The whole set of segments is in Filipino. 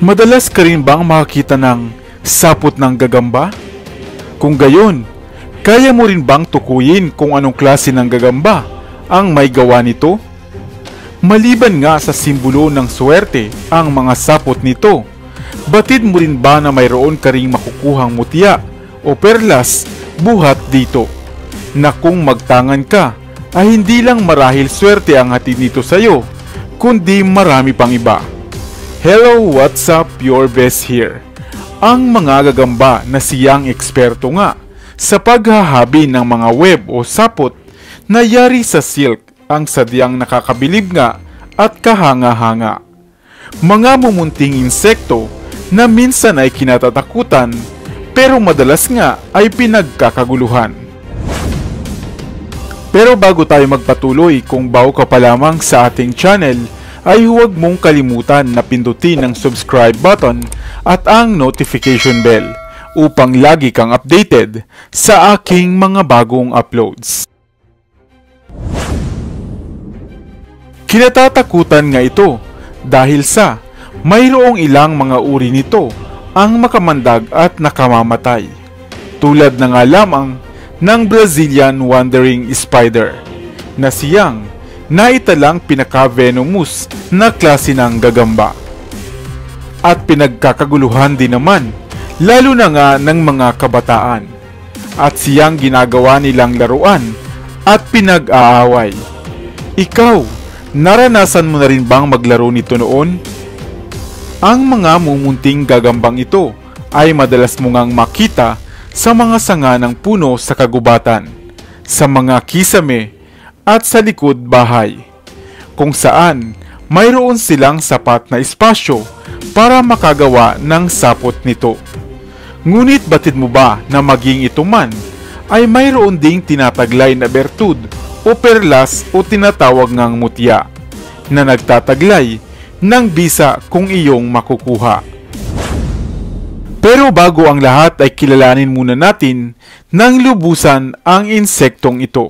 Madalas ka rin bang makakita ng sapot ng gagamba? Kung gayon, kaya mo rin bang tukuyin kung anong klase ng gagamba ang may gawa nito? Maliban nga sa simbolo ng swerte ang mga sapot nito, batid mo rin ba na mayroon ka ring makukuhang mutya o perlas buhat dito? Na kung magtangan ka, ay hindi lang marahil swerte ang hatid nito sa'yo, kundi marami pang iba. Hello, what's up? Your best here. Ang mga gagamba na siyang eksperto nga sa paghahabi ng mga web o sapot na yari sa silk ang sadyang nakakabilib nga at kahanga-hanga. Mga mumunting insekto na minsan ay kinatatakutan pero madalas nga ay pinagkakaguluhan. Pero bago tayo magpatuloy, kung bago ka pa lamang sa ating channel, ay huwag mong kalimutan na pindutin ang subscribe button at ang notification bell upang lagi kang updated sa aking mga bagong uploads. Kinatatakutan nga ito dahil sa mayroong ilang mga uri nito ang makamandag at nakamamatay, tulad na nga lamang ng Brazilian wandering spider na siyang naitalang pinaka-venomous na klase ng gagamba. At pinagkakaguluhan din naman, lalo na nga ng mga kabataan, at siyang ginagawa nilang laruan at pinag-aaway. Ikaw, naranasan mo na rin bang maglaro nito noon? Ang mga mumunting gagambang ito ay madalas mo ngang makita sa mga sanga ng puno sa kagubatan, sa mga kisame at sa likod bahay, kung saan mayroon silang sapat na espasyo para makagawa ng sapot nito. Ngunit batid mo ba na maging ito man ay mayroon ding tinataglay na bertud o perlas o tinatawag ngang mutya na nagtataglay ng bisa kung iyong makukuha. Pero bago ang lahat ay kilalanin muna natin ng lubusan ang insektong ito.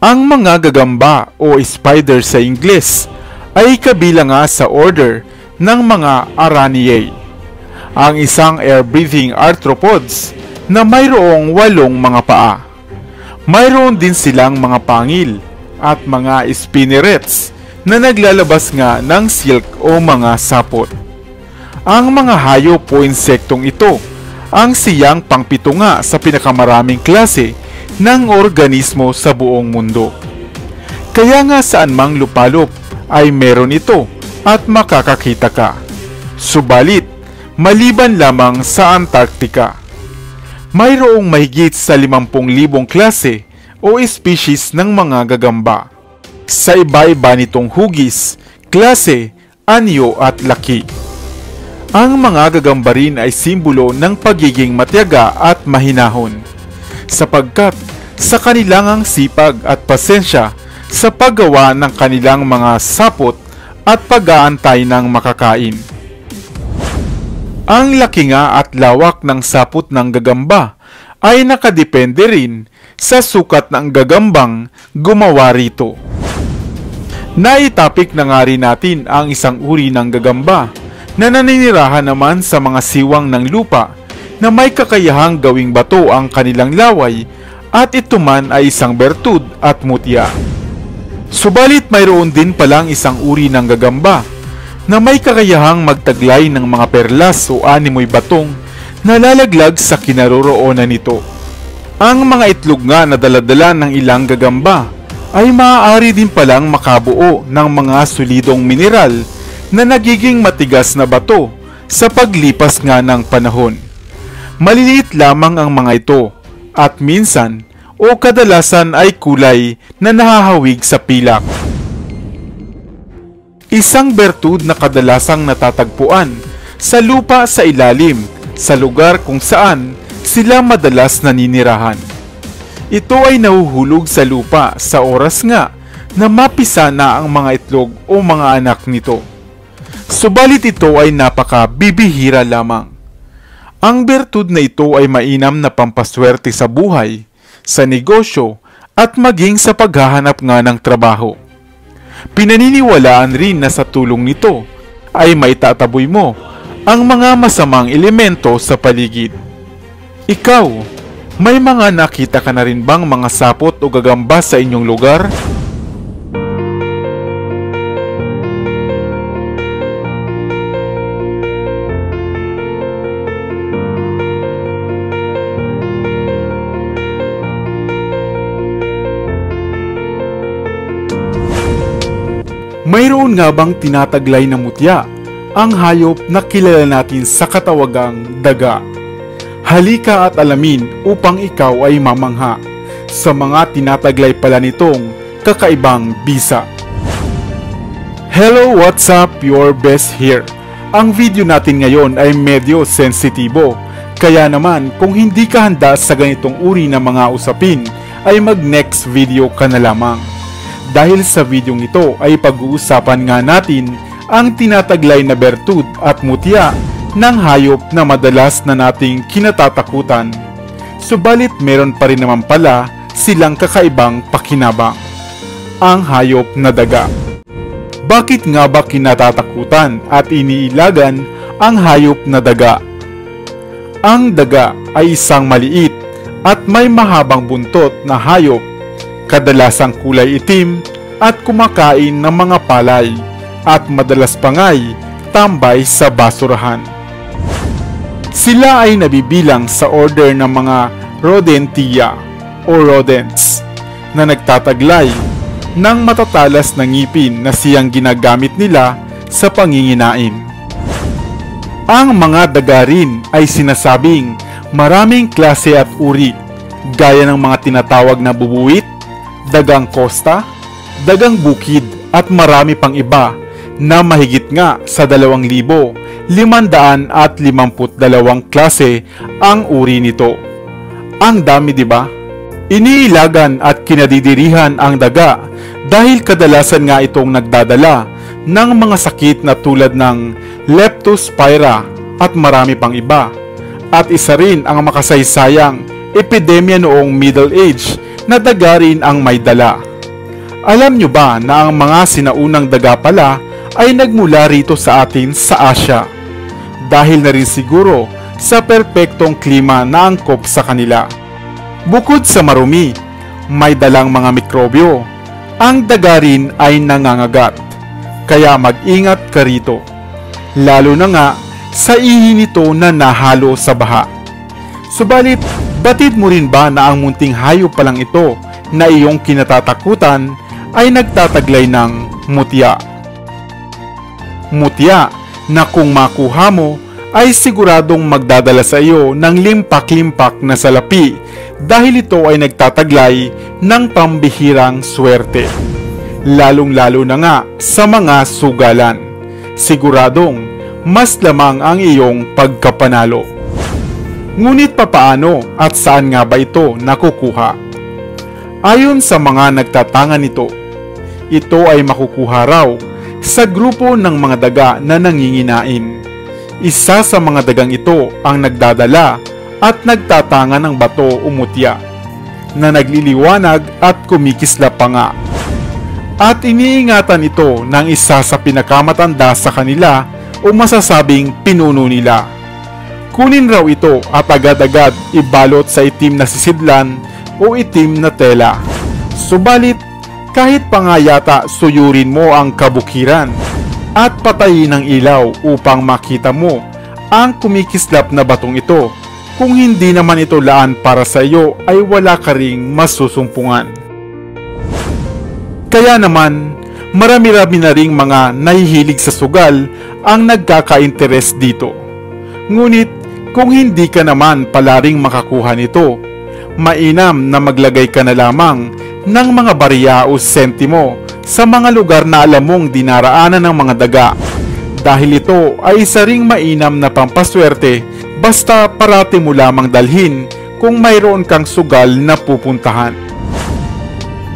Ang mga gagamba o spider sa Ingles ay kabilang nga sa order ng mga Araneae, ang isang air-breathing arthropods na mayroong 8 mga paa. Mayroon din silang mga pangil at mga spinnerets na naglalabas nga ng silk o mga sapot. Ang mga hayop o insektong ito ang siyang pangpito nga sa pinakamaraming klase ng organismo sa buong mundo. Kaya nga saan mang lupalop ay meron ito at makakakita ka. Subalit, maliban lamang sa Antarctica, mayroong mahigit sa 50,000 klase o species ng mga gagamba sa iba-iba nitong hugis, klase, anyo at laki. Ang mga gagamba rin ay simbolo ng pagiging matyaga at mahinahon, sapagkat sa kanilang sipag at pasensya sa paggawa ng kanilang mga sapot at pag-aantay ng makakain. Ang laki nga at lawak ng sapot ng gagamba ay nakadepende rin sa sukat ng gagambang gumawa rito. Naitapik na nga rin natin ang isang uri ng gagamba na naninirahan naman sa mga siwang ng lupa na may kakayahang gawing bato ang kanilang laway at ito man ay isang bertud at mutya. Subalit mayroon din palang isang uri ng gagamba na may kakayahang magtaglay ng mga perlas o animoy batong na lalaglag sa kinaroroonan nito. Ang mga itlog nga na daladala ng ilang gagamba ay maaari din palang makabuo ng mga solidong mineral na nagiging matigas na bato sa paglipas nga ng panahon. Maliliit lamang ang mga ito at minsan o kadalasan ay kulay na nahahawig sa pilak. Isang bertud na kadalasang natatagpuan sa lupa sa ilalim sa lugar kung saan sila madalas naninirahan. Ito ay nahuhulog sa lupa sa oras nga na mapisa na ang mga itlog o mga anak nito. Subalit ito ay napaka-bibihira lamang. Ang bertud na ito ay mainam na pampaswerte sa buhay, sa negosyo at maging sa paghahanap nga ng trabaho. Pinaniniwalaan rin na sa tulong nito ay maitataboy mo ang mga masamang elemento sa paligid. Ikaw, may mga nakita ka na rin bang mga sapot o gagamba sa inyong lugar? Mayroon nga bang tinataglay na mutya, ang hayop na kilala natin sa katawagang daga? Halika at alamin upang ikaw ay mamangha sa mga tinataglay pala nitong kakaibang bisa. Hello, what's up? Your best here. Ang video natin ngayon ay medyo sensitibo, kaya naman kung hindi ka handa sa ganitong uri ng mga usapin ay mag next video ka na lamang. Dahil sa videong ito ay pag-uusapan nga natin ang tinataglay na bertud at mutya ng hayop na madalas na nating kinatatakutan. Subalit meron pa rin naman pala silang kakaibang pakinabang. Ang hayop na daga. Bakit nga ba kinatatakutan at iniilagan ang hayop na daga? Ang daga ay isang maliit at may mahabang buntot na hayop, kadalasang kulay itim at kumakain ng mga palay at madalas pangay tambay sa basurahan. Sila ay nabibilang sa order ng mga Rodentia o rodents na nagtataglay ng matatalas na ngipin na siyang ginagamit nila sa panginginain. Ang mga daga rin ay sinasabing maraming klase at uri, gaya ng mga tinatawag na bubuwit, dagang kosta, dagang bukid at marami pang iba na mahigit nga sa 2,552 klase ang uri nito. Ang dami, di ba? Iniilagan at kinadidirihan ang daga dahil kadalasan nga itong nagdadala ng mga sakit na tulad ng leptospira at marami pang iba. At isa rin ang makasaysayang epidemya noong Middle Age na daga rin ang may dala. Alam nyo ba na ang mga sinaunang daga pala ay nagmula rito sa atin sa Asia? Dahil na rin siguro sa perpektong klima na angkop sa kanila. Bukod sa marumi, may dalang mga mikrobyo. Ang daga rin ay nangangagat, kaya mag-ingat ka rito. Lalo na nga sa ihi nito na nahalo sa baha. Subalit, batid mo rin ba na ang munting hayop pa lang ito na iyong kinatatakutan ay nagtataglay ng mutya? Mutya na kung makuha mo ay siguradong magdadala sa iyo ng limpak-limpak na salapi dahil ito ay nagtataglay ng pambihirang swerte. Lalong-lalo na nga sa mga sugalan. Siguradong mas lamang ang iyong pagkapanalo. Ngunit papaano at saan nga ba ito nakukuha? Ayon sa mga nagtatangan nito, ito ay makukuha raw sa grupo ng mga daga na nanginginain. Isa sa mga dagang ito ang nagdadala at nagtatanga ng bato o mutya na nagliliwanag at kumikislap pa nga. At iniingatan ito ng isa sa pinakamatanda sa kanila o masasabing pinuno nila. Kunin raw ito at agad-agad ibalot sa itim na sisidlan o itim na tela. Subalit, kahit pa nga yata suyurin mo ang kabukiran at patayin ang ilaw upang makita mo ang kumikislap na batong ito, kung hindi naman ito laan para sa iyo ay wala ka ring masusumpungan. Kaya naman, marami-rami na ring mga nahihilig sa sugal ang nagkaka-interes dito. Ngunit, kung hindi ka naman pala ring makakuha nito, mainam na maglagay ka na lamang ng mga barya o sentimo sa mga lugar na alam mong dinaraanan ng mga daga, dahil ito ay isa ring mainam na pampaswerte basta parati mo lamang dalhin kung mayroon kang sugal na pupuntahan.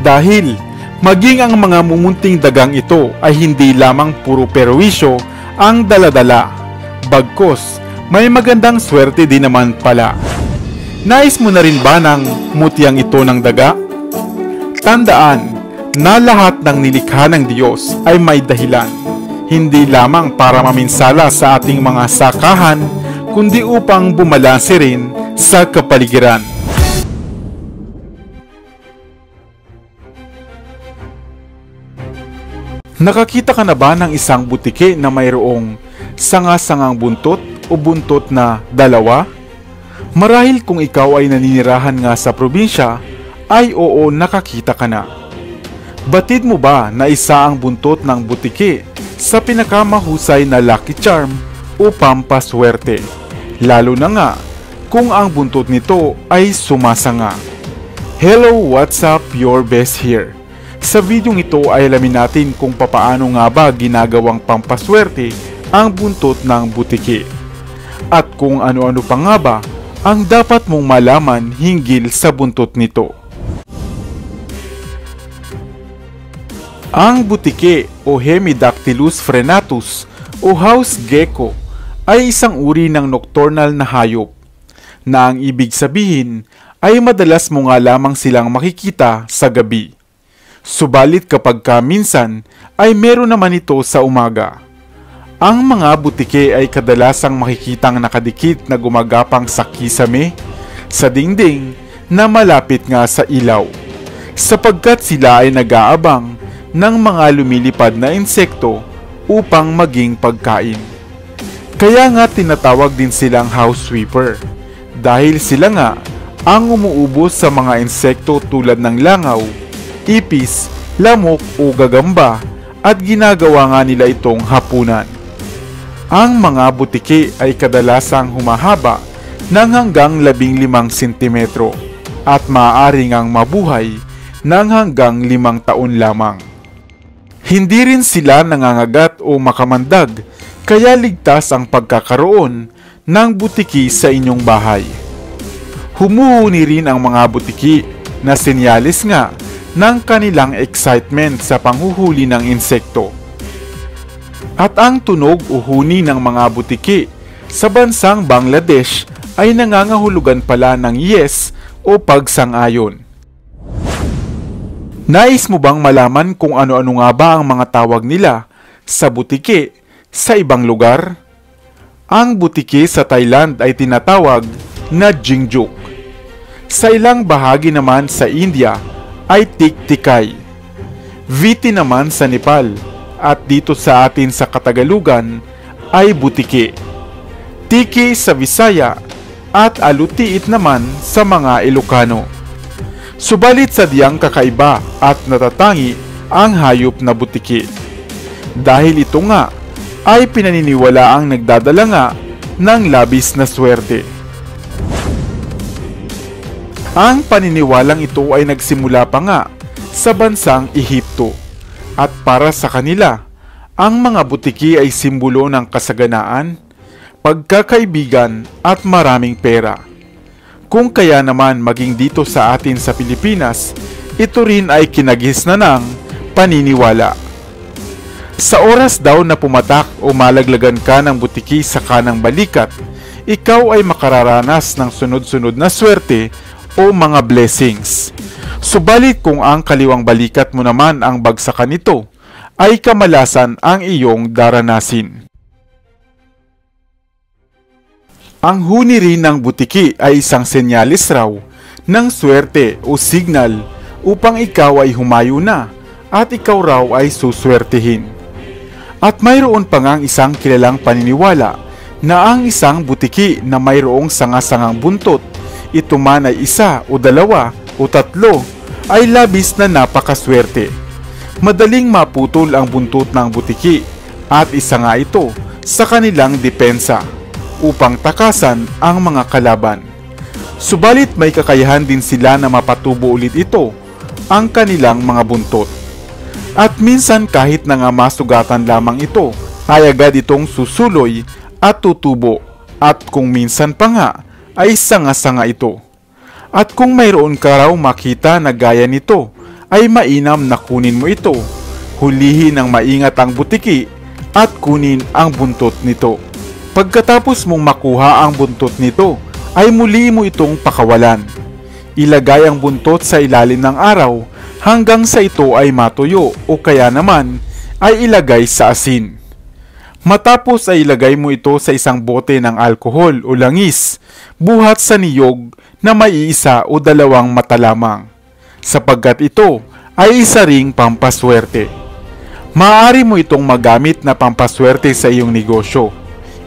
Dahil maging ang mga mumunting dagang ito ay hindi lamang puro perwisyo ang daladala, bagkus may magandang swerte din naman pala. Nais mo na rin ba ng mutyang ito ng daga? Tandaan na lahat ng nilikha ng Diyos ay may dahilan. hindi lamang para maminsala sa ating mga sakahan, kundi upang bumalanse rin sa kapaligiran. Nakakita ka na ba ng isang butike na mayroong sanga-sangang buntot o buntot na dalawa? Marahil kung ikaw ay naninirahan nga sa probinsya, ay oo, nakakita ka na. Batid mo ba na isa ang buntot ng butike sa pinakamahusay na lucky charm o pampaswerte? Lalo na nga kung ang buntot nito ay sumasanga. Hello, what's up? Your best here. Sa videong ito ay alamin natin kung papaano nga ba ginagawang pampaswerte ang buntot ng butike. At kung ano-ano pa nga ba ang dapat mong malaman hinggil sa buntot nito. Ang butike o Hemidactylus frenatus o house gecko ay isang uri ng nocturnal na hayop na ang ibig sabihin ay madalas mo nga lamang silang makikita sa gabi. Subalit kapag minsan ay meron naman ito sa umaga. Ang mga butike ay kadalasang makikitang nakadikit na gumagapang sa kisame, sa dingding na malapit nga sa ilaw, sapagkat sila ay nag-aabang ng mga lumilipad na insekto upang maging pagkain. Kaya nga tinatawag din silang house sweeper dahil sila nga ang umuubos sa mga insekto tulad ng langaw, ipis, lamok o gagamba at ginagawa nga nila itong hapunan. Ang mga butike ay kadalasang humahaba ng hanggang 15 cm at maaari ngang mabuhay ng hanggang 5 taon lamang. Hindi rin sila nangangagat o makamandag, kaya ligtas ang pagkakaroon ng butiki sa inyong bahay. Humuhuni rin ang mga butiki na senyalis nga ng kanilang excitement sa panghuhuli ng insekto. At ang tunog o huni ng mga butiki sa bansang Bangladesh ay nangangahulugan pala ng yes o pagsang-ayon. Nais mo bang malaman kung ano-ano nga ba ang mga tawag nila sa butike sa ibang lugar? Ang butike sa Thailand ay tinatawag na Jingjuk. Sa ilang bahagi naman sa India ay Tiktikay. Viti naman sa Nepal at dito sa atin sa Katagalugan ay butike. Tiki sa Visaya at alutiit naman sa mga Ilocano. Subalit sadyang kakaiba at natatangi ang hayop na butiki. Dahil ito nga ay pinaniniwalaang nagdadala nga ng labis na swerte. Ang paniniwalang ito ay nagsimula pa nga sa bansang Ehipto at para sa kanila, ang mga butiki ay simbolo ng kasaganaan, pagkakaibigan at maraming pera. Kung kaya naman maging dito sa atin sa Pilipinas, ito rin ay kinagis na ng paniniwala. Sa oras daw na pumatak o malaglagan ka ng butiki sa kanang balikat, ikaw ay makararanas ng sunod-sunod na swerte o mga blessings. Subalit kung ang kaliwang balikat mo naman ang bagsakan nito, ay kamalasan ang iyong daranasin. Ang huni rin ng butiki ay isang senyalis raw ng swerte o signal upang ikaw ay humayo na at ikaw raw ay suswertihin. At mayroon pa ngang isang kilalang paniniwala na ang isang butiki na mayroong sanga-sangang buntot, ito man ay isa o dalawa o tatlo, ay labis na napakaswerte. Madaling maputol ang buntot ng butiki at isa nga ito sa kanilang depensa upang takasan ang mga kalaban. Subalit may kakayahan din sila na mapatubo ulit ito, ang kanilang mga buntot. At minsan kahit na nga masugatan lamang ito, ay agad itong susuloy at tutubo, at kung minsan pa nga ay sanga-sanga ito. At kung mayroon ka raw makita na gaya nito, ay mainam na kunin mo ito, hulihin ng maingat ang butiki at kunin ang buntot nito. Pagkatapos mong makuha ang buntot nito, ay muli mo itong pakawalan. Ilagay ang buntot sa ilalim ng araw hanggang sa ito ay matuyo o kaya naman ay ilagay sa asin. Matapos ay ilagay mo ito sa isang bote ng alkohol o langis, buhat sa niyog na may isa o dalawang mata lamang, sapagkat ito ay isa ring pampaswerte. Maaari mo itong magamit na pampaswerte sa iyong negosyo.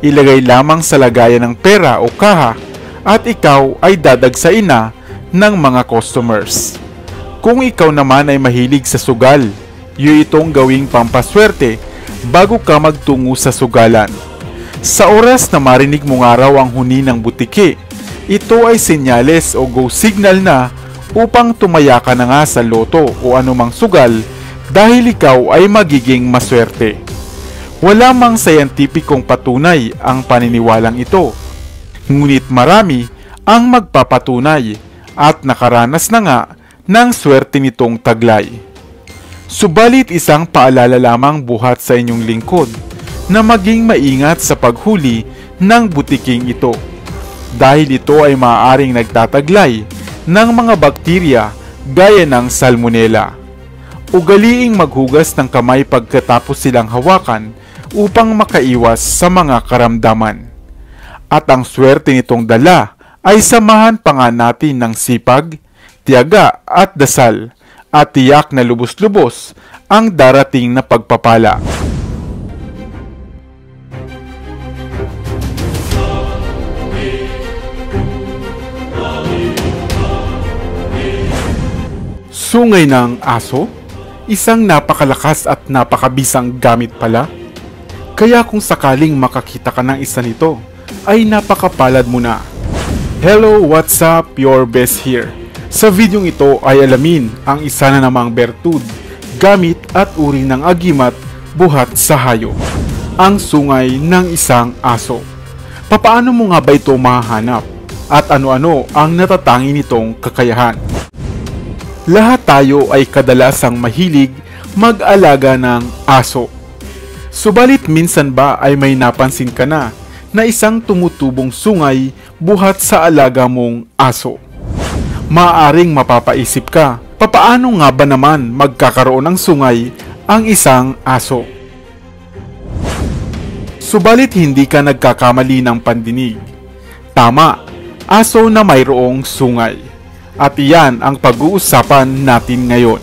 Ilagay lamang sa lagayan ng pera o kaha at ikaw ay dadagsain na ng mga customers. Kung ikaw naman ay mahilig sa sugal, itong gawing pampaswerte bago ka magtungo sa sugalan. Sa oras na marinig mo nga raw ang huni ng butiki, ito ay senyales o go signal na upang tumaya ka na nga sa loto o anumang sugal dahil ikaw ay magiging maswerte. Wala mang scientificong patunay ang paniniwalang ito, ngunit marami ang magpapatunay at nakaranas na nga ng swerte nitong taglay. Subalit isang paalala lamang buhat sa inyong lingkod na maging maingat sa paghuli ng butiking ito dahil ito ay maaaring nagtataglay ng mga bakterya gaya ng salmonella. Ugaliing maghugas ng kamay pagkatapos silang hawakan upang makaiwas sa mga karamdaman. At ang swerte nitong dala ay samahan pa nga natin ng sipag, tiyaga at dasal at tiyak na lubos-lubos ang darating na pagpapala. Sungay ng aso? Isang napakalakas at napakabisang gamit pala. Kaya kung sakaling makakita ka ng isa nito, ay napakapalad mo na. Hello, what's up? Your best here. Sa videong ito ay alamin ang isa na namang bertud, gamit at uri ng agimat buhat sa hayop, ang sungay ng isang aso. Papaano mo nga ba ito mahahanap? At ano-ano ang natatangi nitong kakayahan? Lahat tayo ay kadalasang mahilig mag-alaga ng aso. Subalit minsan ba ay may napansin ka na isang tumutubong sungay buhat sa alaga mong aso? Maaaring mapapaisip ka, papaano nga ba naman magkakaroon ng sungay ang isang aso? Subalit hindi ka nagkakamali ng pandinig. Tama, aso na mayroong sungay. At iyan ang pag-uusapan natin ngayon.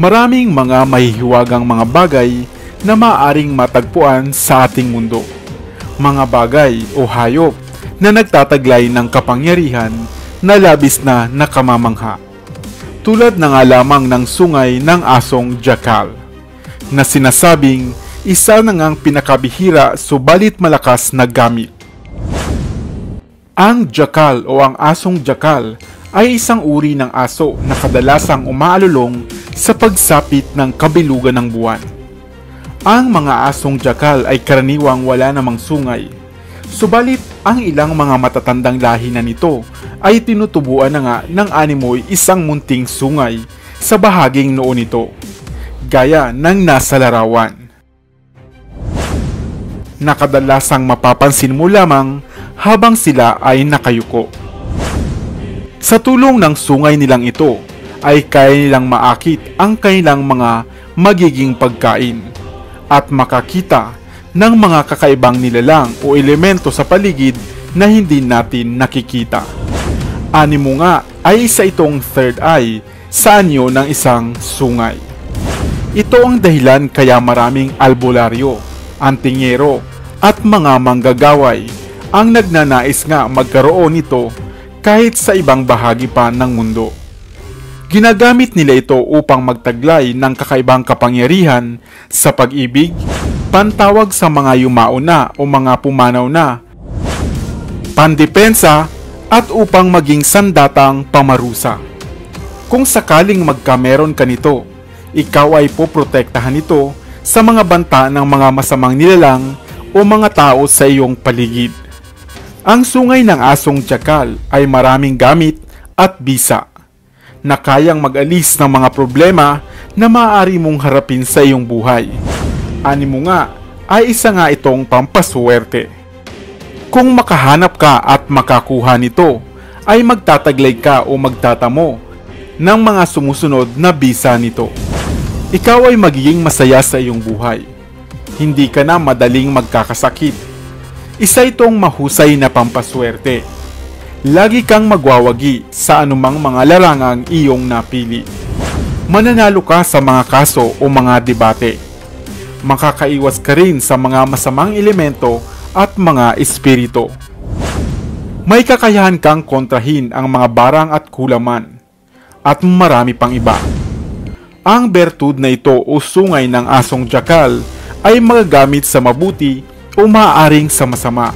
Maraming mga mahihiwagang mga bagay na maaaring matagpuan sa ating mundo. Mga bagay o hayop na nagtataglay ng kapangyarihan na labis na nakamamangha. Tulad na nga lamang ng sungay ng asong jackal, na sinasabing isa na ngang pinakabihira subalit malakas na gamit. Ang jackal o ang asong jackal ay isang uri ng aso na kadalasang umaalulong sa pagsapit ng kabilugan ng buwan. Ang mga asong jackal ay karaniwang wala namang sungay. Subalit, ang ilang mga matatandang lahi na nito ay tinutubuan na nga ng animoy isang munting sungay sa bahaging noo nito, gaya ng nasa larawan. Nakadalasang mapapansin mo lamang habang sila ay nakayuko. Sa tulong ng sungay nilang ito, ay kaya nilang maakit ang kanilang mga magiging pagkain at makakita ng mga kakaibang nilalang o elemento sa paligid na hindi natin nakikita. Animo nga ay isa itong third eye sa anyo ng isang sungay. Ito ang dahilan kaya maraming albularyo, antingero at mga manggagaway ang nagnanais nga magkaroon nito kahit sa ibang bahagi pa ng mundo. Ginagamit nila ito upang magtaglay ng kakaibang kapangyarihan sa pag-ibig, pantawag sa mga yumao na o mga pumanaw na, pandepensa at upang maging sandatang pamarusa. Kung sakaling magkameron ka nito, ikaw ay poprotektahan nito sa mga banta ng mga masamang nilalang o mga tao sa iyong paligid. Ang sungay ng asong jackal ay maraming gamit at bisa na kayang mag-alis ng mga problema na maaari mong harapin sa iyong buhay. Animo nga ay isa nga itong pampaswerte. Kung makahanap ka at makakuha nito, ay magtataglay ka o magtatamo ng mga sumusunod na bisa nito. Ikaw ay magiging masaya sa iyong buhay. hindi ka na madaling magkakasakit. Isa itong mahusay na pampaswerte. Lagi kang magwawagi sa anumang mga larangang iyong napili. Mananalo ka sa mga kaso o mga debate. Makakaiwas ka rin sa mga masamang elemento at mga espiritu. May kakayahan kang kontrahin ang mga barang at kulaman, at marami pang iba. Ang bertud na ito o sungay ng asong jakal ay magagamit sa mabuti o maaaring sa masama.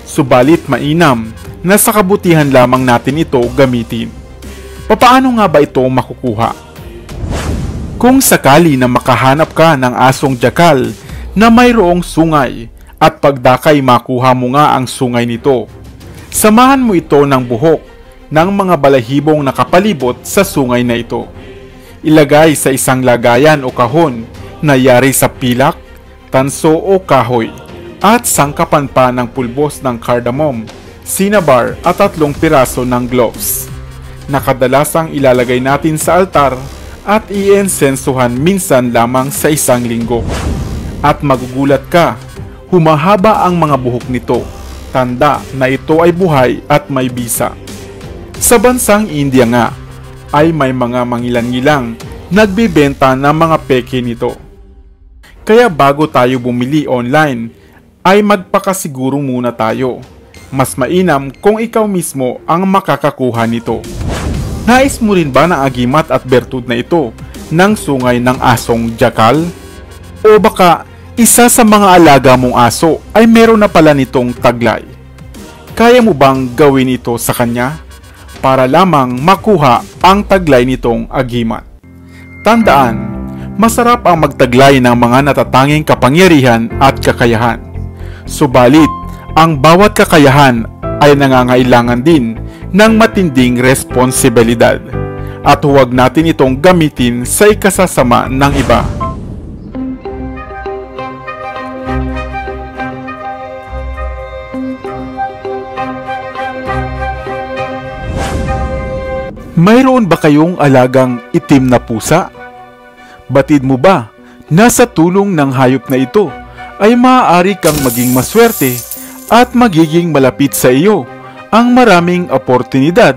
Subalit mainam na sa kabutihan lamang natin ito gamitin. Papaano nga ba ito makukuha? Kung sakali na makahanap ka ng asong jakal na mayroong sungay at pagdakay makuha mo nga ang sungay nito, samahan mo ito ng buhok ng mga balahibong nakapalibot sa sungay na ito. Ilagay sa isang lagayan o kahon na yari sa pilak, tanso o kahoy at sangkapan pa ng pulbos ng cardamom, cinnabar at 3 piraso ng cloves na kadalasang ilalagay natin sa altar at iinsensuhan minsan lamang sa 1 linggo. At magugulat ka, humahaba ang mga buhok nito, tanda na ito ay buhay at may bisa. Sa bansang India nga, ay may mga mangilan-ngilang nagbibenta ng mga peke nito. Kaya bago tayo bumili online, ay magpakasiguro muna tayo. Mas mainam kung ikaw mismo ang makakakuha nito. Nais mo rin ba na agimat at bertud na ito ng sungay ng asong jakal? O baka isa sa mga alaga mong aso ay meron na pala nitong taglay? Kaya mo bang gawin ito sa kanya para lamang makuha ang taglay nitong agimat? Tandaan, masarap ang magtaglay ng mga natatanging kapangyarihan at kakayahan. Subalit, ang bawat kakayahan ay nangangailangan din ng matinding responsibilidad at huwag natin itong gamitin sa ikasasama ng iba. Mayroon ba kayong alagang itim na pusa? Batid mo ba na sa tulong ng hayop na ito ay maaari kang maging maswerte at magiging malapit sa iyo ang maraming oportunidad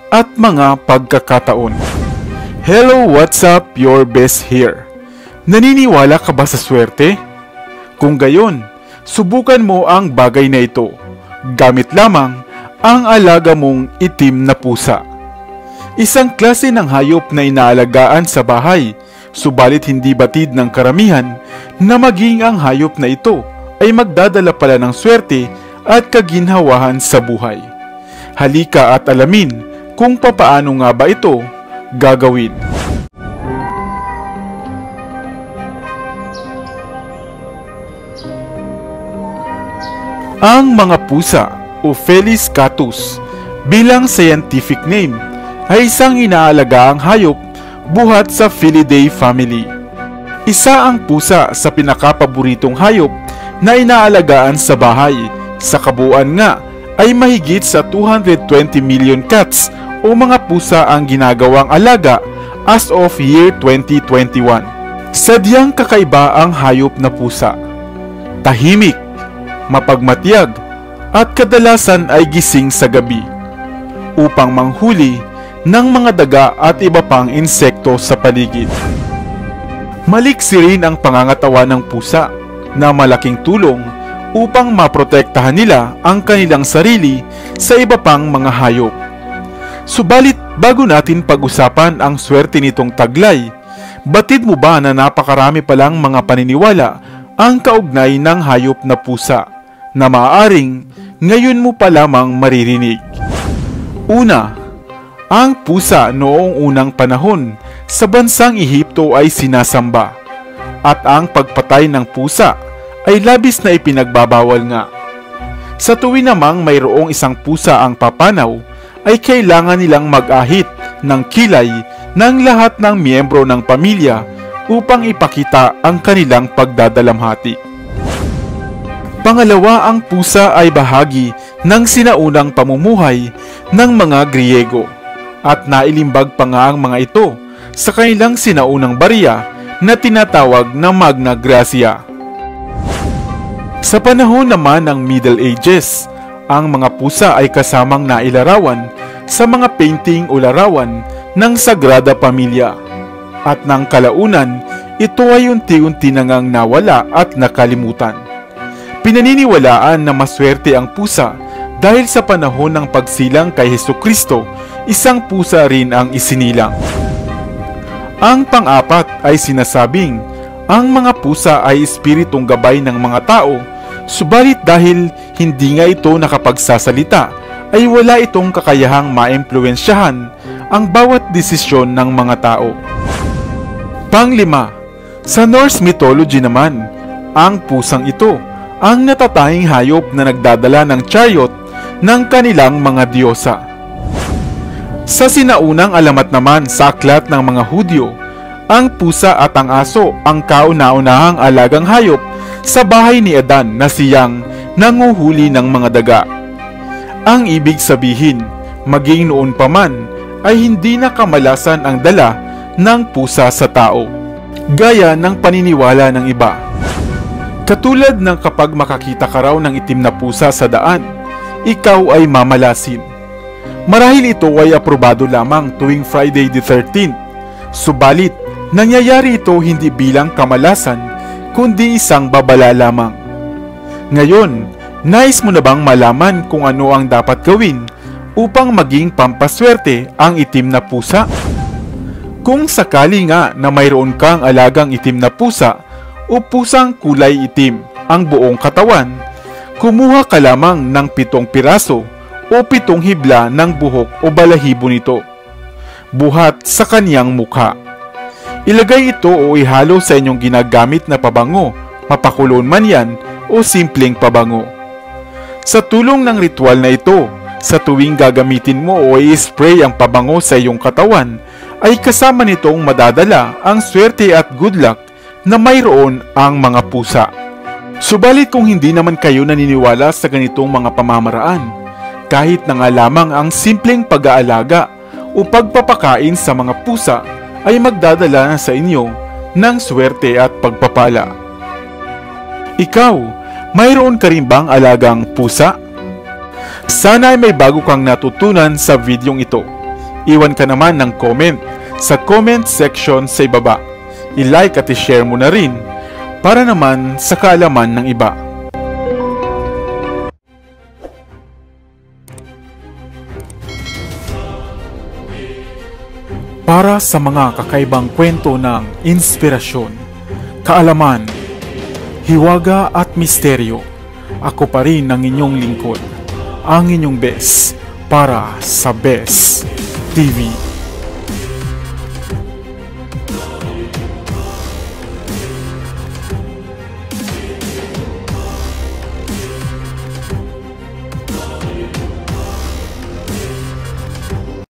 at mga pagkakataon? Hello, what's up? Your best here. Naniniwala ka ba sa swerte? Kung gayon, subukan mo ang bagay na ito. Gamit lamang ang alaga mong itim na pusa. Isang klase ng hayop na inaalagaan sa bahay, subalit hindi batid ng karamihan na maging ang hayop na ito ay magdadala pala ng swerte at kaginhawahan sa buhay. Halika at alamin kung papaano nga ba ito gagawin. Ang mga pusa o Felis catus bilang scientific name ay isang inaalagaang hayop buhat sa Felidae family. Isa ang pusa sa pinakapaboritong hayop na inaalagaan sa bahay. Sa kabuuan nga ay mahigit sa 220 million cats o mga pusa ang ginagawang alaga as of year 2021. Sadyang kakaiba ang hayop na pusa. Tahimik, mapagmatiyag, at kadalasan ay gising sa gabi upang manghuli ng mga daga at iba pang insekto sa paligid. Maliksi rin ang pangangatawan ng pusa na malaking tulong upang maprotektahan nila ang kanilang sarili sa iba pang mga hayop. Subalit bago natin pag-usapan ang swerte nitong taglay, batid mo ba na napakarami palang mga paniniwala ang kaugnay ng hayop na pusa na maaaring ngayon mo pa lamang maririnig? Una, ang pusa noong unang panahon sa bansang Ehipto ay sinasamba, at ang pagpatay ng pusa ay labis na ipinagbabawal nga. Sa tuwin namang mayroong isang pusa ang papanaw, ay kailangan nilang mag-ahit ng kilay ng lahat ng miyembro ng pamilya upang ipakita ang kanilang pagdadalamhati. Pangalawa, ang pusa ay bahagi ng sinaunang pamumuhay ng mga Griego, at nailimbag pa nga ang mga ito sa kanilang sinaunang barya na tinatawag na Magna Graecia. Sa panahon naman ng Middle Ages, ang mga pusa ay kasamang nailarawan sa mga painting o larawan ng Sagrada Pamilya. At ng kalaunan, ito ay unti-unti nangang nawala at nakalimutan. Pinaniniwalaan na maswerte ang pusa dahil sa panahon ng pagsilang kay Hesukristo, isang pusa rin ang isinilang. Ang pang-apat ay sinasabing ang mga pusa ay espiritong gabay ng mga tao, subalit dahil hindi nga ito nakapagsasalita, ay wala itong kakayahang maimpluwensyahan ang bawat desisyon ng mga tao. Panglima, sa Norse mythology naman, ang pusang ito ang natatanging hayop na nagdadala ng chariot ng kanilang mga diyosa. Sa sinaunang alamat naman sa aklat ng mga Hudyo, ang pusa at ang aso ang kauna-unahang alagang hayop sa bahay ni Adan na siyang nanguhuli ng mga daga. Ang ibig sabihin, maging noon pa man, ay hindi na kamalasan ang dala ng pusa sa tao, gaya ng paniniwala ng iba. Katulad ng kapag makakita ka raw ng itim na pusa sa daan, ikaw ay mamalasin. Marahil ito ay aprobado lamang tuwing Friday the 13th, subalit nangyayari ito hindi bilang kamalasan, kundi isang babala lamang. Ngayon, nais mo na bang malaman kung ano ang dapat gawin upang maging pampaswerte ang itim na pusa? Kung sakali nga na mayroon kang alagang itim na pusa o pusang kulay itim ang buong katawan, kumuha ka lamang ng 7 piraso o 7 hibla ng buhok o balahibo nito, buhat sa kaniyang mukha. Ilagay ito o ihalo sa inyong ginagamit na pabango, mapakulon man yan o simpleng pabango. Sa tulong ng ritual na ito, sa tuwing gagamitin mo o i-spray ang pabango sa iyong katawan, ay kasama nitong madadala ang swerte at good luck na mayroon ang mga pusa. Subalit kung hindi naman kayo naniniwala sa ganitong mga pamamaraan, kahit na nga lamang ang simpleng pag-aalaga o pagpapakain sa mga pusa ay magdadala na sa inyo ng swerte at pagpapala. Ikaw, mayroon ka rin bang alagang pusa? Sana ay may bago kang natutunan sa videong ito. Iwan ka naman ng comment sa comment section sa ibaba. I-like at i-share mo na rin para naman sa kaalaman ng iba. Para sa mga kakaibang kwento ng inspirasyon, kaalaman, hiwaga at misteryo, ako pa rin ang inyong lingkod, ang inyong best para sa Best TV.